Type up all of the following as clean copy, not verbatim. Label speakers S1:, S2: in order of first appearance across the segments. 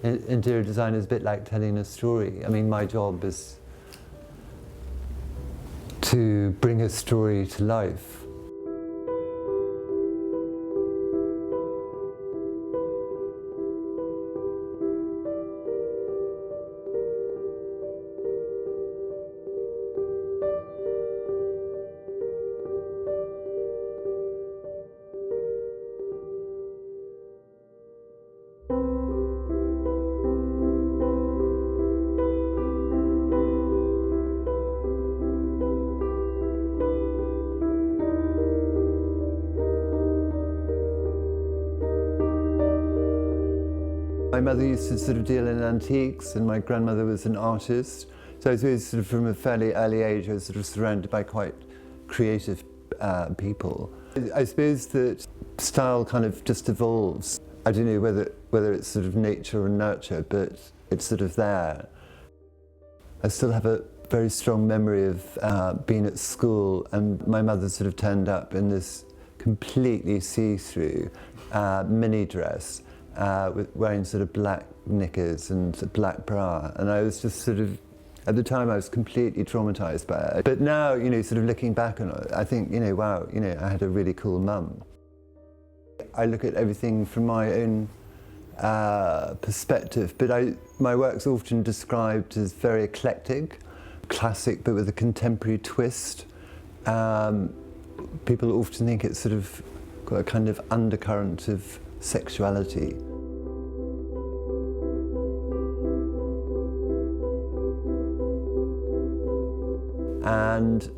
S1: Interior design is a bit like telling a story. I mean, my job is to bring a story to life. My mother used to sort of deal in antiques, and my grandmother was an artist. So I suppose sort of from a fairly early age I was sort of surrounded by quite creative people. I suppose that style kind of just evolves. I don't know whether it's sort of nature or nurture, but it's sort of there. I still have a very strong memory of being at school, and my mother sort of turned up in this completely see-through mini dress, wearing sort of black knickers and a black bra, and I was just sort of, at the time I was completely traumatised by it. But now, you know, sort of looking back on it, I think, you know, wow, you know, I had a really cool mum. I look at everything from my own perspective, but my work's often described as very eclectic, classic but with a contemporary twist. People often think it's sort of got a kind of undercurrent of sexuality. And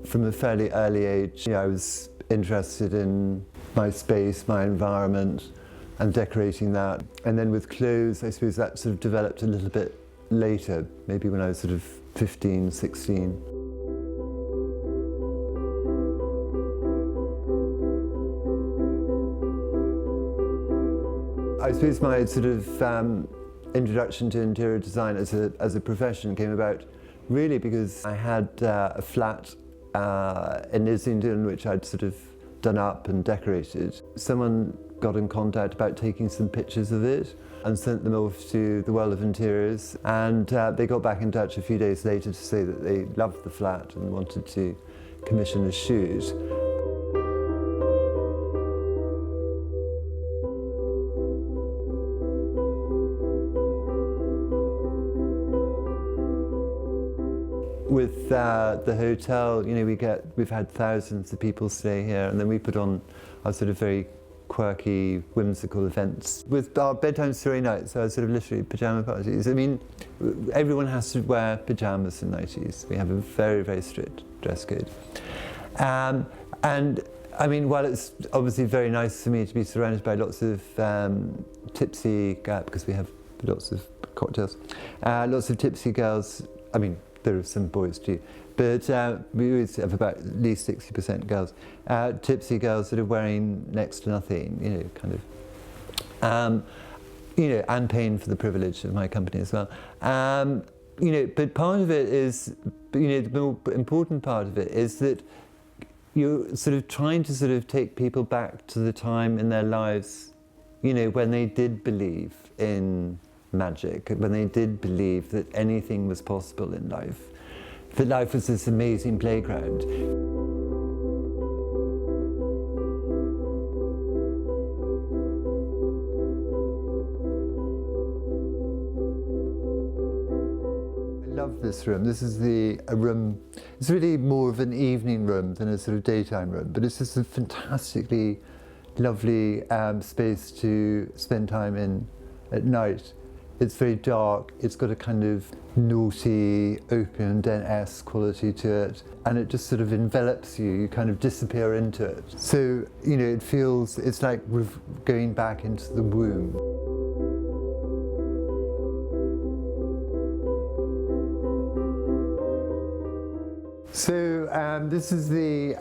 S1: from a fairly early age, you know, I was interested in my space, my environment, and decorating that. And then with clothes, I suppose that sort of developed a little bit later, maybe when I was sort of 15, 16. I suppose my sort of introduction to interior design as a profession came about really because I had a flat in Islington which I'd sort of done up and decorated. Someone got in contact about taking some pictures of it and sent them off to the World of Interiors, and they got back in touch a few days later to say that they loved the flat and wanted to commission a shoot. With the hotel, you know, we've had thousands of people stay here, and then we put on our sort of very quirky, whimsical events. With our bedtime story nights, our sort of literally pyjama parties. I mean, everyone has to wear pyjamas and nighties. We have a very, very strict dress code. And I mean, while it's obviously very nice for me to be surrounded by lots of tipsy, because we have lots of cocktails, lots of tipsy girls, I mean, there are some boys too, but we always have about at least 60% girls. Tipsy girls that are wearing next to nothing, you know, kind of, you know, and paying for the privilege of my company as well. You know, but part of it is, you know, the more important part of it is that you're sort of trying to sort of take people back to the time in their lives, you know, when they did believe in magic, when they did believe that anything was possible in life, that life was this amazing playground. I love this room. This is a room, it's really more of an evening room than a sort of daytime room, but it's just a fantastically lovely space to spend time in at night. It's very dark, it's got a kind of naughty, opium den-esque quality to it, and it just sort of envelops you, you kind of disappear into it. So, you know, it feels, it's like we're going back into the womb. So this is the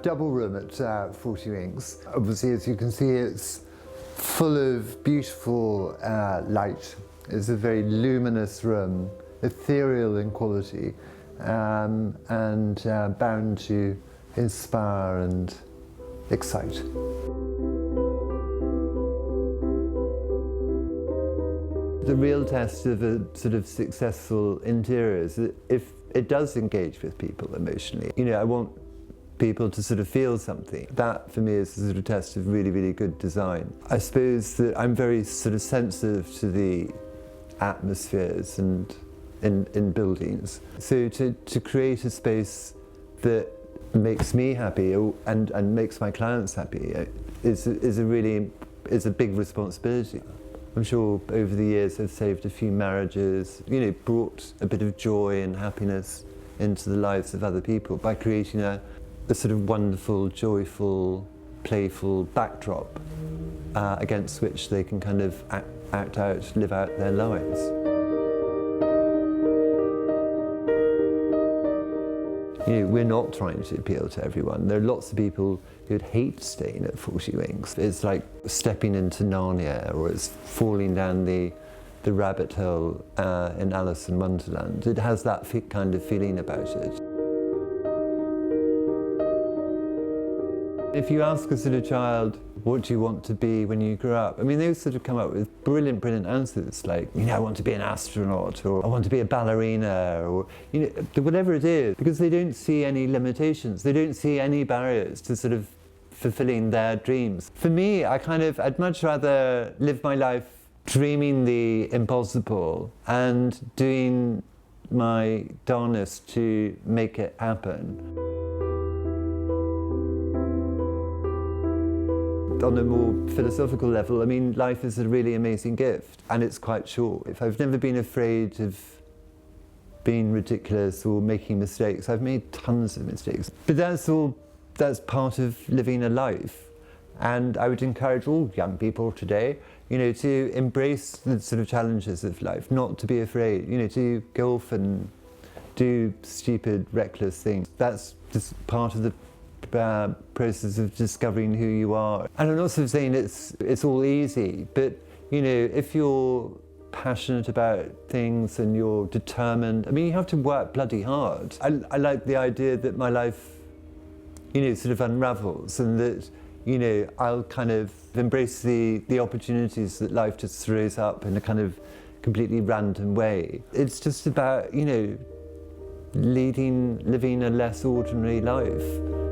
S1: double room at 40 Winks. Obviously, as you can see, it's full of beautiful light. It's a very luminous room, ethereal in quality, and bound to inspire and excite. The real test of a sort of successful interior is that if it does engage with people emotionally. You know, I want people to sort of feel something. That for me is the sort of test of really, really good design. I suppose that I'm very sort of sensitive to the atmospheres and in buildings. So to create a space that makes me happy and makes my clients happy is a big responsibility. I'm sure over the years I've saved a few marriages, you know, brought a bit of joy and happiness into the lives of other people by creating a sort of wonderful, joyful, playful backdrop against which they can kind of act out, live out their lives. You know, we're not trying to appeal to everyone. There are lots of people who'd hate staying at 40 Wings. It's like stepping into Narnia, or it's falling down the rabbit hole in Alice in Wonderland. It has that kind of feeling about it. If you ask a sort of child, what do you want to be when you grow up? I mean, they sort of come up with brilliant, brilliant answers like, you know, I want to be an astronaut, or I want to be a ballerina, or, you know, whatever it is, because they don't see any limitations. They don't see any barriers to sort of fulfilling their dreams. For me, I'd much rather live my life dreaming the impossible and doing my darnest to make it happen. On a more philosophical level, I mean, life is a really amazing gift, and it's quite short. If I've never been afraid of being ridiculous or making mistakes. I've made tons of mistakes, but that's part of living a life. And I would encourage all young people today, you know, to embrace the sort of challenges of life, not to be afraid, you know, to go off and do stupid, reckless things. That's just part of the process of discovering who you are. And I'm not sort of saying it's all easy, but you know, if you're passionate about things and you're determined, I mean, you have to work bloody hard. I like the idea that my life, you know, sort of unravels, and that, you know, I'll kind of embrace the opportunities that life just throws up in a kind of completely random way. It's just about, you know, living a less ordinary life.